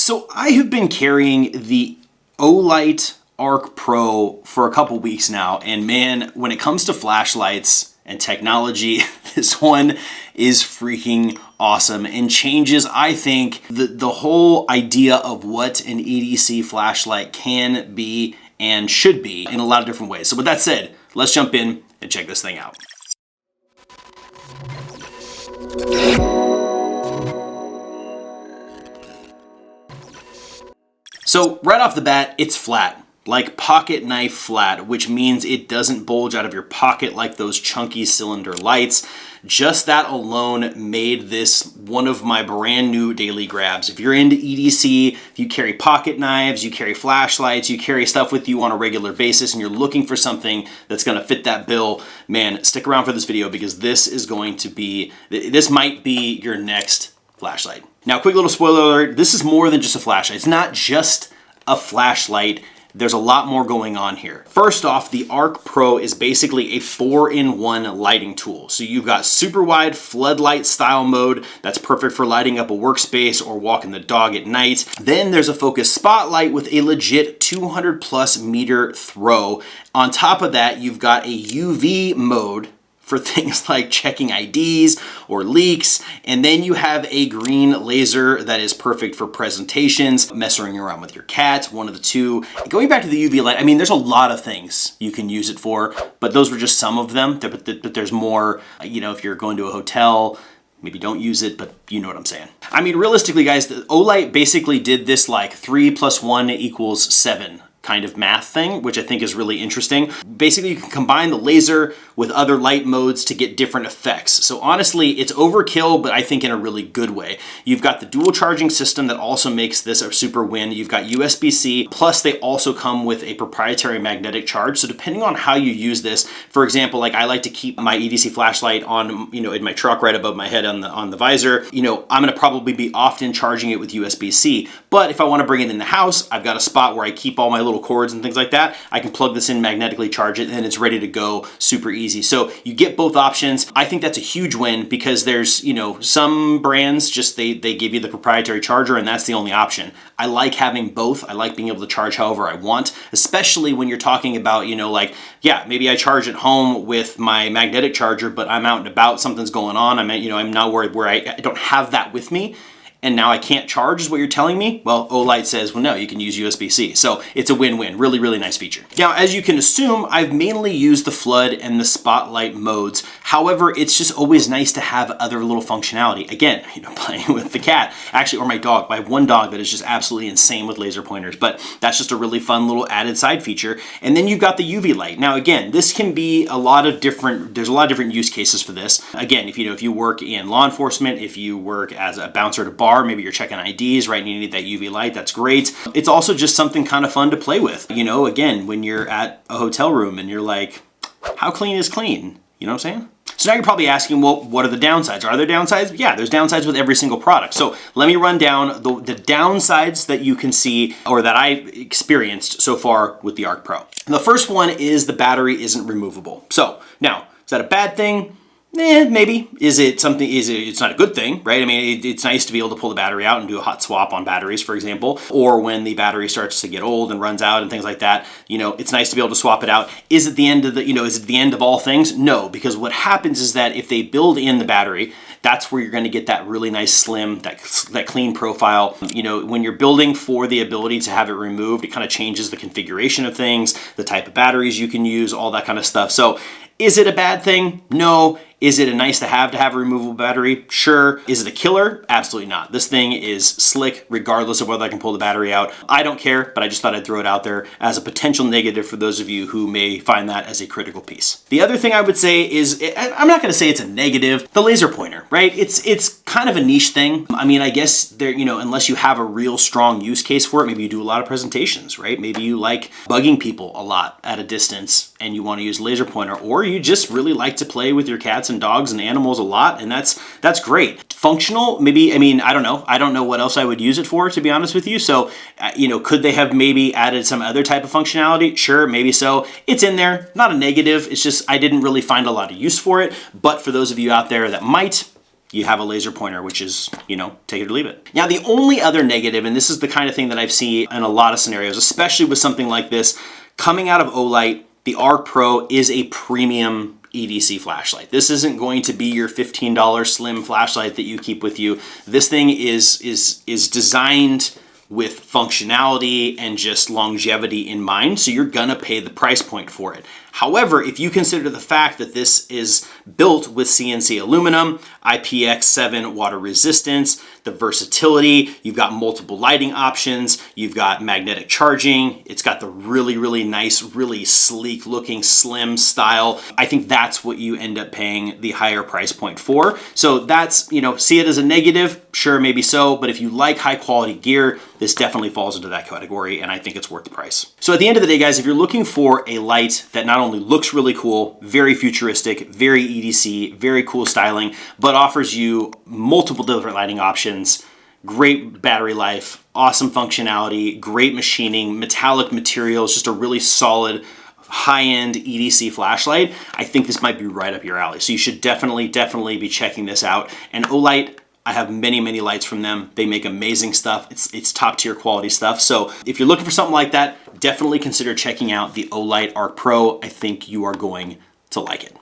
So I have been carrying the OLIGHT ArkPro for a couple weeks now, and man, when it comes to flashlights and technology, this one is freaking awesome and changes, I think, the whole idea of what an EDC flashlight can be and should be in a lot of different ways. So with that said, let's jump in and check this thing out. So right off the bat, it's flat, like pocket knife flat, which means it doesn't bulge out of your pocket like those chunky cylinder lights. Just that alone made this one of my brand new daily grabs. If you're into EDC, if you carry pocket knives, you carry flashlights, you carry stuff with you on a regular basis, and you're looking for something that's gonna fit that bill, man, stick around for this video because this might be your next flashlight. Now, quick little spoiler alert, this is more than just a flashlight. It's not just a flashlight. There's a lot more going on here. First off, the ArkPro is basically a 4-in-1 lighting tool. So you've got super wide floodlight style mode that's perfect for lighting up a workspace or walking the dog at night. Then there's a focus spotlight with a legit 200+ meter throw. On top of that, you've got a UV mode for things like checking IDs or leaks. And then you have a green laser that is perfect for presentations, messing around with your cat, one of the two. Going back to the UV light, I mean, there's a lot of things you can use it for, but those were just some of them. But there's more, you know, if you're going to a hotel, maybe don't use it, but you know what I'm saying. I mean, realistically, guys, the OLIGHT basically did this like 3 + 1 = 7 kind of math thing, which I think is really interesting. Basically, you can combine the laser with other light modes to get different effects. So honestly, it's overkill, but I think in a really good way. You've got the dual charging system that also makes this a super win. You've got USB-C, plus they also come with a proprietary magnetic charge. So depending on how you use this, for example, like I like to keep my EDC flashlight on, you know, in my truck right above my head on the visor. You know, I'm gonna probably be often charging it with USB-C. But if I wanna bring it in the house, I've got a spot where I keep all my little cords and things like that. I can plug this in, magnetically charge it, and it's ready to go super easy. So you get both options. I think that's a huge win because there's, you know, some brands just they give you the proprietary charger and that's the only option. I like having both. I like being able to charge however I want, especially when you're talking about, you know, like, yeah, maybe I charge at home with my magnetic charger, but I'm out and about, something's going on. I'm not worried where I don't have that with me. And now I can't charge is what you're telling me? Well, OLIGHT says, well, no, you can use USB-C. So it's a win-win, really, really nice feature. Now, as you can assume, I've mainly used the flood and the spotlight modes. However, it's just always nice to have other little functionality. Again, you know, playing with the cat, actually, or my dog. I have one dog that is just absolutely insane with laser pointers, but that's just a really fun little added side feature. And then you've got the UV light. Now, again, this can be there's a lot of different use cases for this. Again, if you work in law enforcement, if you work as a bouncer at a bar, maybe you're checking IDs, right? And you need that UV light. That's great. It's also just something kind of fun to play with. You know, again, when you're at a hotel room and you're like, how clean is clean? You know what I'm saying? So now you're probably asking, well, what are the downsides? Are there downsides? Yeah, there's downsides with every single product. So let me run down the downsides that you can see or that I experienced so far with the ArkPro. The first one is the battery isn't removable. So now, is that a bad thing? Maybe. It's not a good thing, right? I mean, it's nice to be able to pull the battery out and do a hot swap on batteries, for example, or when the battery starts to get old and runs out and things like that, you know, it's nice to be able to swap it out. Is it the end of all things? No, because what happens is that if they build in the battery, that's where you're going to get that really nice slim, that clean profile. You know, when you're building for the ability to have it removed, it kind of changes the configuration of things, the type of batteries you can use, all that kind of stuff. So is it a bad thing? No. Is it a nice to have a removable battery? Sure. Is it a killer? Absolutely not. This thing is slick regardless of whether I can pull the battery out. I don't care, but I just thought I'd throw it out there as a potential negative for those of you who may find that as a critical piece. The other thing I would say is, I'm not gonna say it's a negative, the laser pointer, right? It's kind of a niche thing. I mean, I guess there, you know, unless you have a real strong use case for it, maybe you do a lot of presentations, right? Maybe you like bugging people a lot at a distance and you wanna use a laser pointer, or you just really like to play with your cats and dogs and animals a lot, and that's great. Functional, maybe, I mean, I don't know what else I would use it for, to be honest with you. So, you know, could they have maybe added some other type of functionality? Sure, maybe so. It's in there, not a negative. It's just I didn't really find a lot of use for it. But for those of you out there that might, you have a laser pointer, which is, you know, take it or leave it. Now, the only other negative, and this is the kind of thing that I've seen in a lot of scenarios, especially with something like this, coming out of OLIGHT, the ArkPro is a premium EDC flashlight. This isn't going to be your $15 slim flashlight that you keep with you. This thing is designed with functionality and just longevity in mind, so you're gonna pay the price point for it. However, if you consider the fact that this is built with CNC aluminum, IPX7 water resistance, the versatility, you've got multiple lighting options, you've got magnetic charging, it's got the really, really nice, really sleek looking slim style, I think that's what you end up paying the higher price point for. So that's, you know, see it as a negative, sure, maybe so, but if you like high quality gear, this definitely falls into that category, and I think it's worth the price. So at the end of the day, guys, if you're looking for a light that not only looks really cool, very futuristic, very EDC, very cool styling, but offers you multiple different lighting options, great battery life, awesome functionality, great machining, metallic materials, just a really solid high-end EDC flashlight, I think this might be right up your alley. So you should definitely be checking this out. And OLIGHT, I have many lights from them. They make amazing stuff. It's top tier quality stuff. So if you're looking for something like that, definitely consider checking out the OLIGHT ArkPro. I think you are going to like it.